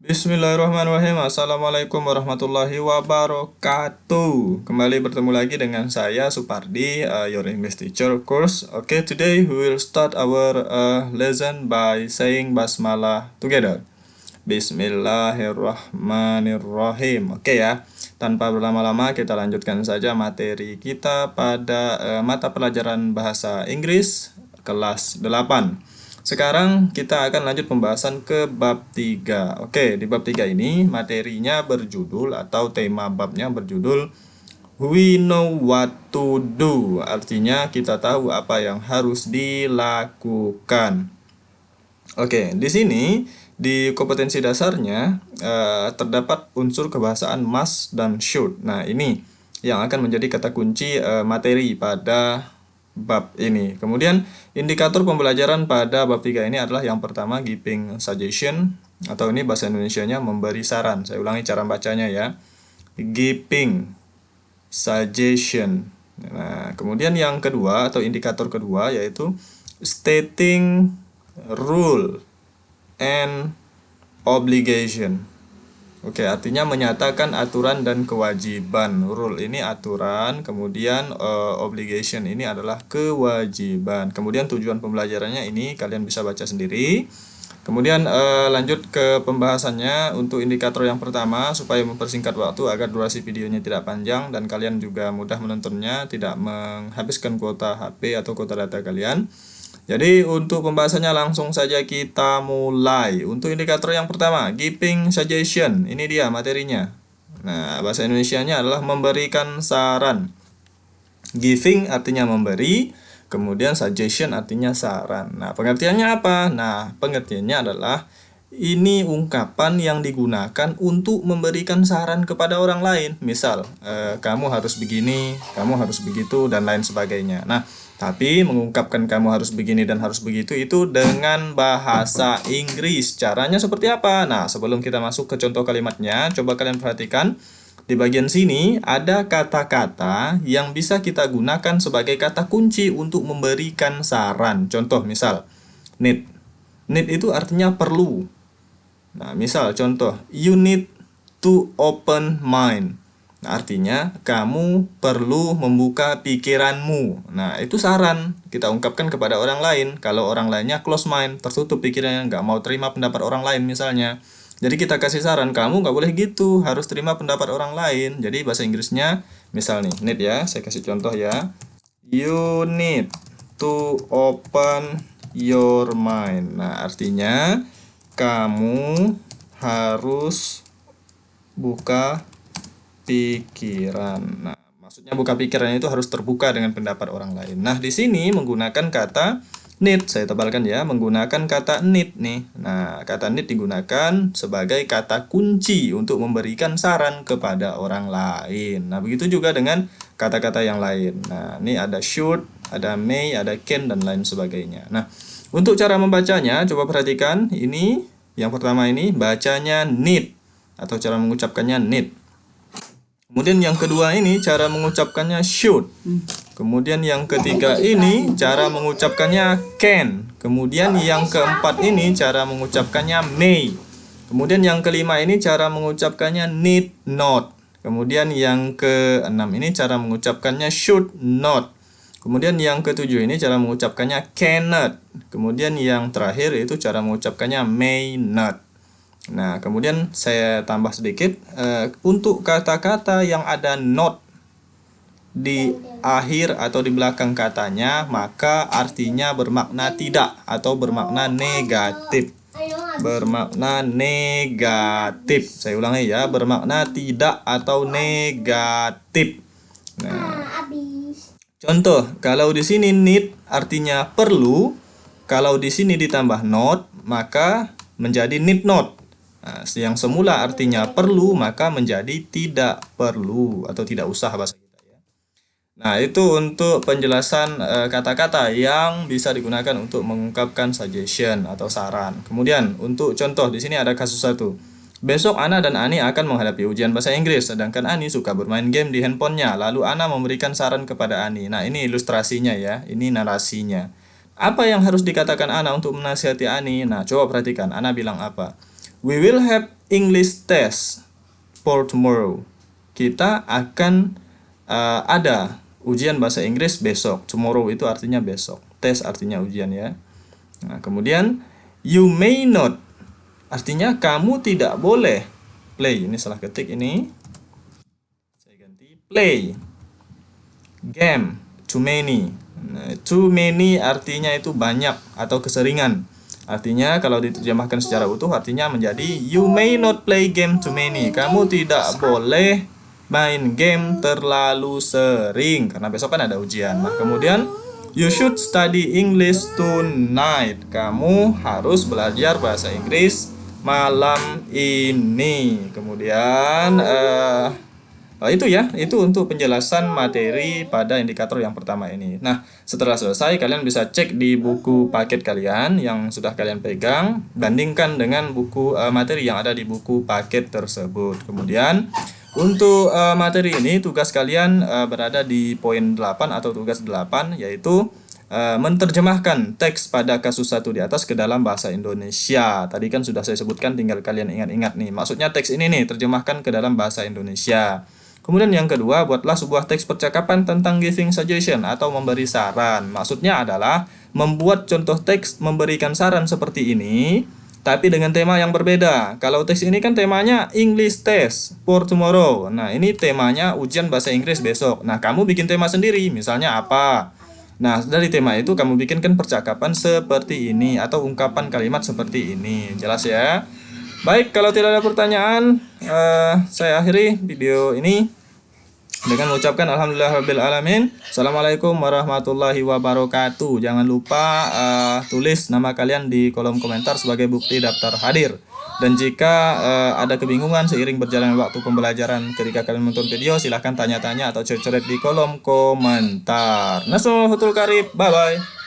Bismillahirrahmanirrahim. Assalamualaikum warahmatullahi wabarakatuh. Kembali bertemu lagi dengan saya Supardi, your English teacher course. Okay, today we will start our lesson by saying basmalah together. Bismillahirrahmanirrahim. Oke ya. Tanpa berlama-lama kita lanjutkan saja materi kita pada mata pelajaran bahasa Inggris kelas 8. Sekarang kita akan lanjut pembahasan ke bab 3. Oke, di bab 3 ini materinya berjudul atau tema babnya berjudul We know what to do. Artinya kita tahu apa yang harus dilakukan. Oke, di sini di kompetensi dasarnya terdapat unsur kebahasaan must dan should. Nah, ini yang akan menjadi kata kunci materi pada bab ini. Kemudian indikator pembelajaran pada bab 3 ini adalah yang pertama giving suggestion, atau ini bahasa Indonesianya memberi saran. Saya ulangi cara bacanya ya. Giving suggestion. Nah, kemudian yang kedua atau indikator kedua yaitu stating rule and obligation. Oke, artinya menyatakan aturan dan kewajiban. Rule ini aturan, kemudian obligation ini adalah kewajiban. Kemudian tujuan pembelajarannya ini kalian bisa baca sendiri. Kemudian lanjut ke pembahasannya. Untuk indikator yang pertama, supaya mempersingkat waktu agar durasi videonya tidak panjang dan kalian juga mudah menontonnya, tidak menghabiskan kuota HP atau kuota data kalian. Jadi untuk pembahasannya langsung saja kita mulai. Untuk indikator yang pertama, giving suggestion. Ini dia materinya. Nah, bahasa Indonesianya adalah memberikan saran. Giving artinya memberi, kemudian suggestion artinya saran. Nah, pengertiannya apa? Nah, pengertiannya adalah ini ungkapan yang digunakan untuk memberikan saran kepada orang lain. Misal, kamu harus begini, kamu harus begitu, dan lain sebagainya. Nah, tapi mengungkapkan kamu harus begini dan harus begitu itu dengan bahasa Inggris. Caranya seperti apa? Nah, sebelum kita masuk ke contoh kalimatnya, coba kalian perhatikan. Di bagian sini ada kata-kata yang bisa kita gunakan sebagai kata kunci untuk memberikan saran. Contoh misal, need. Need itu artinya perlu. Nah, misal contoh, you need to open mind. Nah, artinya kamu perlu membuka pikiranmu. Nah, itu saran kita ungkapkan kepada orang lain. Kalau orang lainnya close mind, tertutup pikirannya, nggak mau terima pendapat orang lain misalnya. Jadi kita kasih saran, kamu nggak boleh gitu, harus terima pendapat orang lain. Jadi bahasa Inggrisnya, misal nih, need ya, saya kasih contoh ya. You need to open your mind. Nah, artinya kamu harus buka pikiran. Nah, maksudnya buka pikiran itu harus terbuka dengan pendapat orang lain. Nah, di sini menggunakan kata need. Saya tebalkan ya, menggunakan kata need nih. Nah, kata need digunakan sebagai kata kunci untuk memberikan saran kepada orang lain. Nah, begitu juga dengan kata-kata yang lain. Nah, ini ada should, ada may, ada can, dan lain sebagainya. Nah, untuk cara membacanya, coba perhatikan. Ini, yang pertama ini, bacanya need, atau cara mengucapkannya need. Kemudian yang kedua ini cara mengucapkannya should. Kemudian yang ketiga ini cara mengucapkannya can. Kemudian yang keempat ini cara mengucapkannya may. Kemudian yang kelima ini cara mengucapkannya need not. Kemudian yang keenam ini cara mengucapkannya should not. Kemudian yang ketujuh ini cara mengucapkannya cannot. Kemudian yang terakhir itu cara mengucapkannya may not. Nah, kemudian saya tambah sedikit untuk kata-kata yang ada not di akhir atau di belakang katanya, maka artinya bermakna tidak atau bermakna negatif. Bermakna negatif. Saya ulangi ya, bermakna tidak atau negatif. Nah, contoh, kalau di sini need artinya perlu, kalau di sini ditambah not, maka menjadi need not. Nah, yang semula artinya perlu maka menjadi tidak perlu atau tidak usah bahasa kita ya. Nah, itu untuk penjelasan kata-kata yang bisa digunakan untuk mengungkapkan suggestion atau saran. Kemudian untuk contoh di sini ada kasus satu. Besok Ana dan Ani akan menghadapi ujian bahasa Inggris, sedangkan Ani suka bermain game di handphonenya. Lalu Ana memberikan saran kepada Ani. Nah, ini ilustrasinya ya, ini narasinya. Apa yang harus dikatakan Ana untuk menasihati Ani? Nah, coba perhatikan, Ana bilang apa? We will have English test for tomorrow. Kita akan ada ujian bahasa Inggris besok. Tomorrow itu artinya besok. Test artinya ujian ya. Nah, kemudian you may not artinya kamu tidak boleh play. Ini salah ketik ini. Saya ganti play game too many. Nah, too many artinya itu banyak atau keseringan. Artinya kalau diterjemahkan secara utuh artinya menjadi you may not play game too many. Kamu tidak boleh main game terlalu sering karena besok kan ada ujian. Nah, kemudian you should study English tonight. Kamu harus belajar bahasa Inggris malam ini. Kemudian itu ya, itu untuk penjelasan materi pada indikator yang pertama ini. Nah, setelah selesai kalian bisa cek di buku paket kalian yang sudah kalian pegang, bandingkan dengan buku materi yang ada di buku paket tersebut. Kemudian untuk materi ini tugas kalian berada di poin 8 atau tugas 8, yaitu menerjemahkan teks pada kasus 1 di atas ke dalam bahasa Indonesia. Tadi kan sudah saya sebutkan, tinggal kalian ingat-ingat nih. Maksudnya teks ini nih terjemahkan ke dalam bahasa Indonesia. Kemudian yang kedua, buatlah sebuah teks percakapan tentang giving suggestion atau memberi saran. Maksudnya adalah membuat contoh teks memberikan saran seperti ini, tapi dengan tema yang berbeda. Kalau teks ini kan temanya English test for tomorrow. Nah, ini temanya ujian bahasa Inggris besok. Nah, kamu bikin tema sendiri, misalnya apa? Nah, dari tema itu kamu bikinkan percakapan seperti ini atau ungkapan kalimat seperti ini. Jelas ya? Baik, kalau tidak ada pertanyaan, saya akhiri video ini dengan mengucapkan alhamdulillahirabbil alamin. Assalamualaikum warahmatullahi wabarakatuh. Jangan lupa tulis nama kalian di kolom komentar sebagai bukti daftar hadir. Dan jika ada kebingungan seiring berjalannya waktu pembelajaran ketika kalian menonton video, silahkan tanya-tanya atau coret-coret di kolom komentar. Nasrul Hutul Karib, bye-bye.